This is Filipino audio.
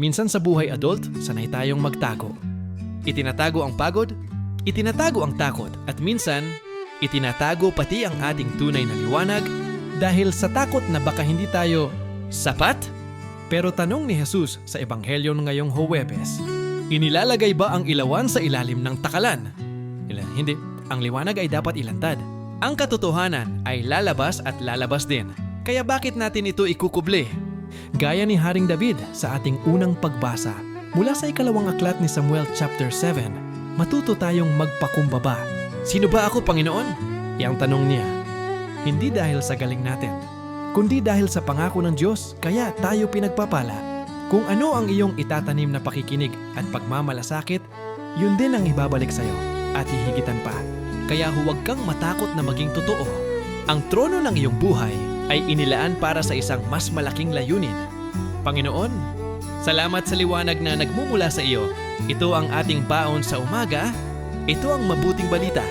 Minsan sa buhay adult, sanay tayong magtago. Itinatago ang pagod, itinatago ang takot, at minsan, itinatago pati ang ating tunay na liwanag dahil sa takot na baka hindi tayo sapat? Pero tanong ni Jesus sa Ebanghelyo ngayong Huwebes, inilalagay ba ang ilawan sa ilalim ng takalan? Hindi, ang liwanag ay dapat ilantad. Ang katotohanan ay lalabas at lalabas din. Kaya bakit natin ito ikukubli? Gaya ni Haring David sa ating unang pagbasa, mula sa ikalawang aklat ni Samuel chapter 7, matuto tayong magpakumbaba. Sino ba ako, Panginoon? Yang tanong niya. Hindi dahil sa galing natin, kundi dahil sa pangako ng Diyos, kaya tayo pinagpapala. Kung ano ang iyong itatanim na pakikinig at pagmamalasakit, yun din ang ibabalik sa'yo at hihigitan pa. Kaya huwag kang matakot na maging totoo. Ang trono ng iyong buhay ay inilaan para sa isang mas malaking layunin. Panginoon, salamat sa liwanag na nagmumula sa iyo. Ito ang ating baon sa umaga. Ito ang mabuting balita.